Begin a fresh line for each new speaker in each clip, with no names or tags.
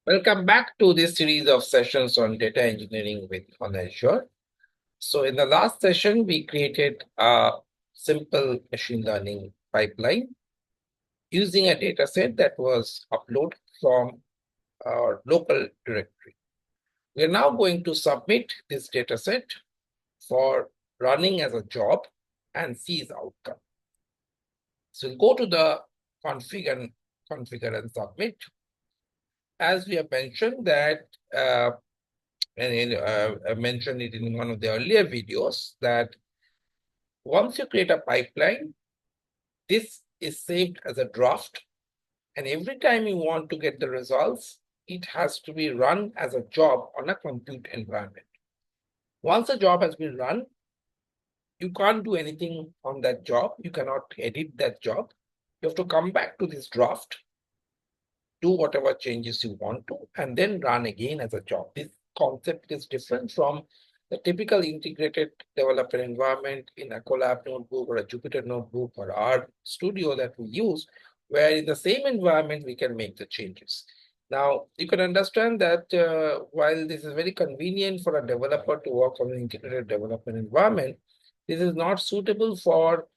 Welcome back to this series of sessions on data engineering on Azure. So in the last session, we created a simple machine learning pipeline using a data set that was uploaded from our local directory. We are now going to submit this data set for running as a job and see its outcome. So we'll go to the configure and submit. As we have mentioned that I mentioned it in one of the earlier videos that once you create a pipeline, this is saved as a draft. And every time you want to get the results, it has to be run as a job on a compute environment. Once a job has been run, you can't do anything on that job. You cannot edit that job. You have to come back to this draft, do whatever changes you want to, and then run again as a job. This concept is different from the typical integrated developer environment in a Colab notebook or a Jupyter notebook or R Studio that we use, where in the same environment we can make the changes. Now, you can understand that while this is very convenient for a developer to work on an integrated development environment, this is not suitable for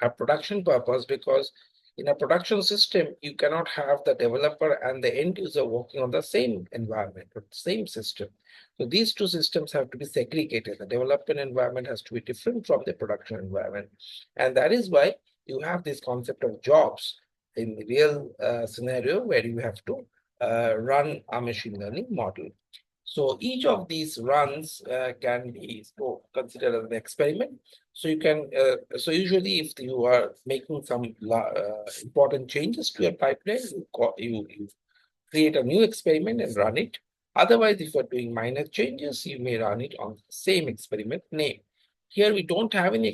a production purpose because in a production system, you cannot have the developer and the end user working on the same environment or the same system. So these two systems have to be segregated. The development environment has to be different from the production environment. And that is why you have this concept of jobs in the real scenario where you have to run a machine learning model. So each of these runs can be considered as an experiment. So you can, so usually if you are making some important changes to your pipeline, you create a new experiment and run it. Otherwise, if you're doing minor changes, you may run it on the same experiment name. Here we don't have any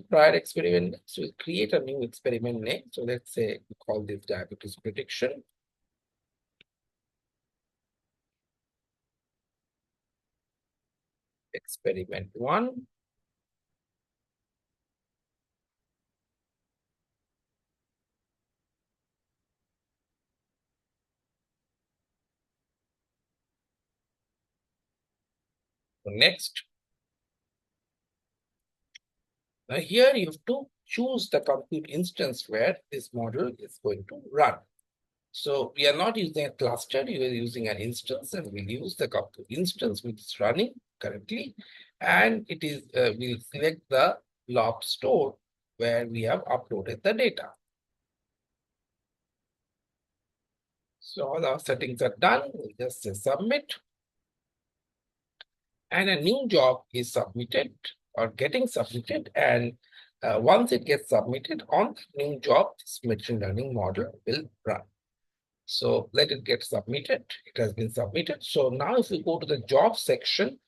prior experiment, so we create a new experiment name. So let's say we call this diabetes prediction. Experiment 1. Next, now here you have to choose the compute instance where this model is going to run. So we are not using a cluster, we are using an instance, and we'll use the compute instance which is running currently. And it is we'll select the blob store where we have uploaded the data. So all our settings are done. We'll just say submit. And a new job is submitted or getting submitted. And once it gets submitted on the new job, this machine learning model will run. So let it get submitted. It has been submitted. So now if we go to the job section,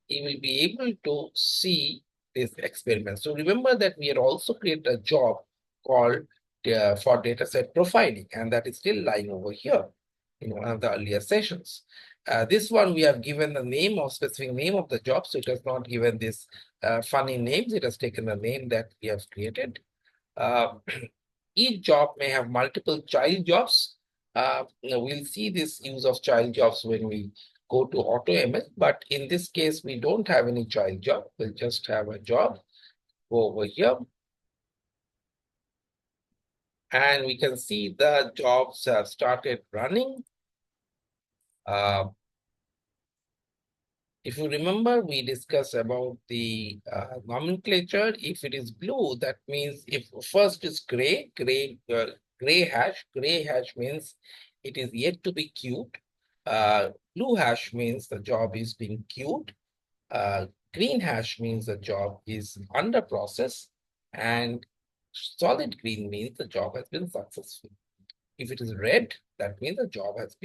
you will be able to see this experiment. So remember that we had also created a job called for dataset profiling, and that is still lying over here in one of the earlier sessions. This one we have given the name of specific name of the job, so it has not given this funny names. It has taken the name that we have created. Uh, each job may have multiple child jobs. We'll see this use of child jobs when we go to AutoML, but in this case, we don't have any child job. We'll just have a job. Go over here. And we can see the jobs have started running. If you remember, we discussed about the nomenclature. If it is blue, that means if first is gray hash means it is yet to be queued. Blue hash means the job is being queued. Uh, Green hash means the job is under process, and solid green means the job has been successful. If it is red, that means the job has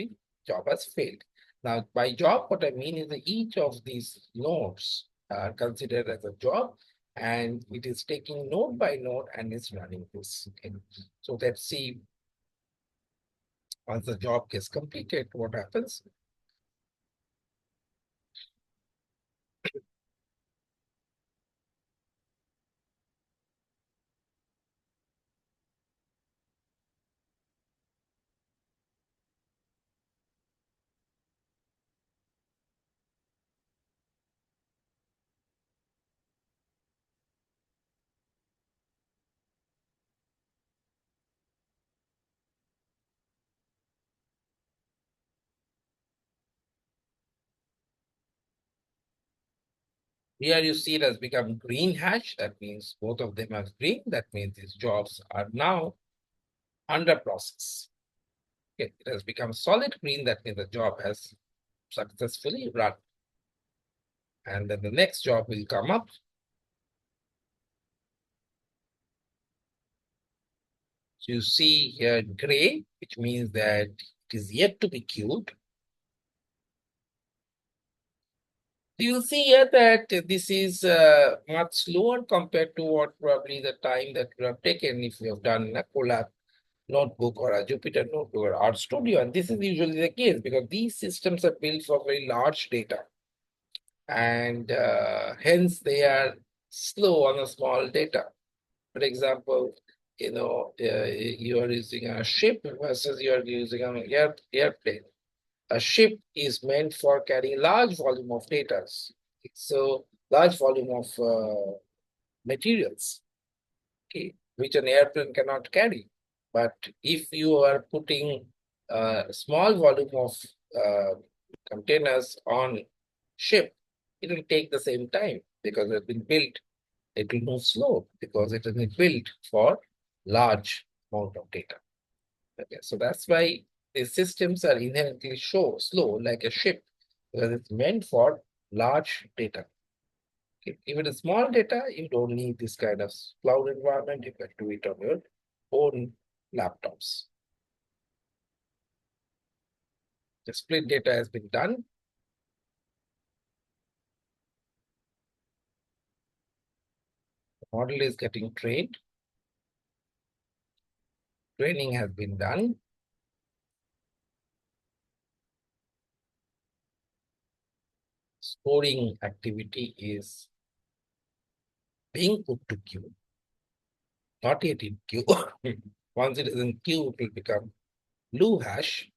failed. Now, by job, what I mean is that each of these nodes are considered as a job, and it is taking node by node and is running this. Okay. So let's see once the job gets completed, what happens. Here you see it has become green hash. That means both of them are green. That means these jobs are now under process. Okay, it has become solid green. That means the job has successfully run. And then the next job will come up. So you see here gray, which means that it is yet to be queued. You will see here that this is much slower compared to what probably the time that you have taken if you have done a Colab notebook or a Jupyter notebook or RStudio. And this is usually the case because these systems are built for very large data. And hence they are slow on a small data. For example, you are using a ship versus you are using an airplane. A ship is meant for carrying large volume of data. So large volume of materials, okay, which an airplane cannot carry. But if you are putting a small volume of uh, containers on ship, it will take the same time because it has been built. It will move slow because it has been built for large amount of data. Okay, so that's why these systems are inherently slow, like a ship, because it's meant for large data. Okay. If it is small data, you don't need this kind of cloud environment. You can do it on your own laptops. The split data has been done. The model is getting trained. Training has been done. Scoring activity is being put to queue, not yet in queue. Once it is in queue, it will become blue hash.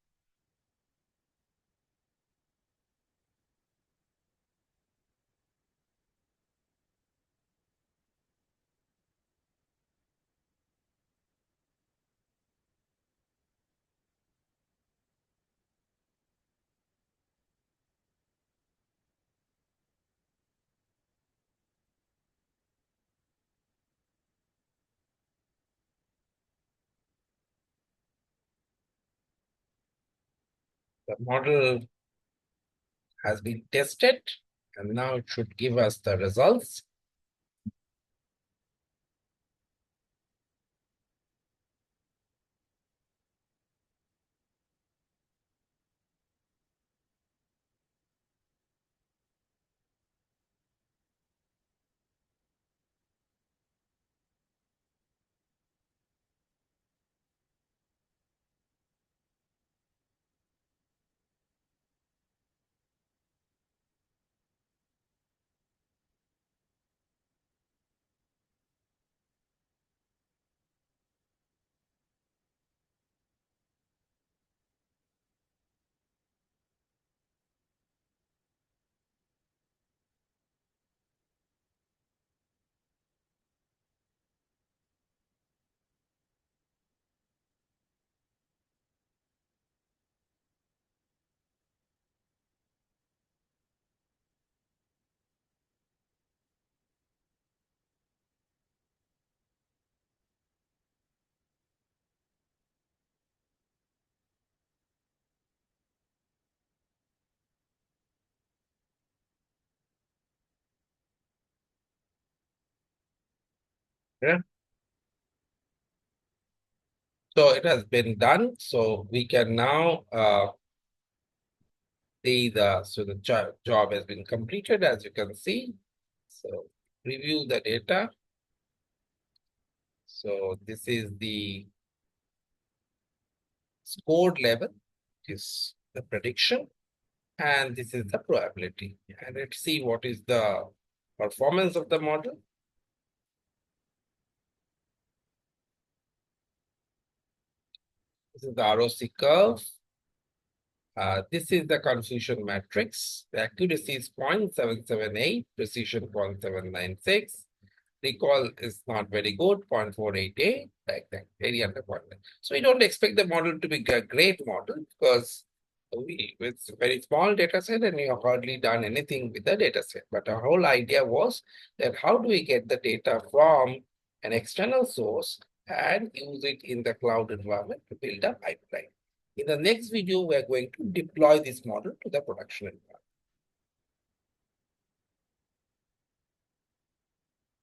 The model has been tested, and now it should give us the results. Yeah. So it has been done. So we can now see the job has been completed, as you can see. So review the data. So this is the scored level, is the prediction, and this is the probability. And let's see what is the performance of the model. This is the ROC curve. This is the confusion matrix. The accuracy is 0.778, precision 0.796. Recall is not very good, 0.488, like that, very under 0.9. So we don't expect the model to be a great model because with very small data set and we have hardly done anything with the data set. But our whole idea was that how do we get the data from an external source and use it in the cloud environment to build a pipeline. In the next video, we are going to deploy this model to the production environment.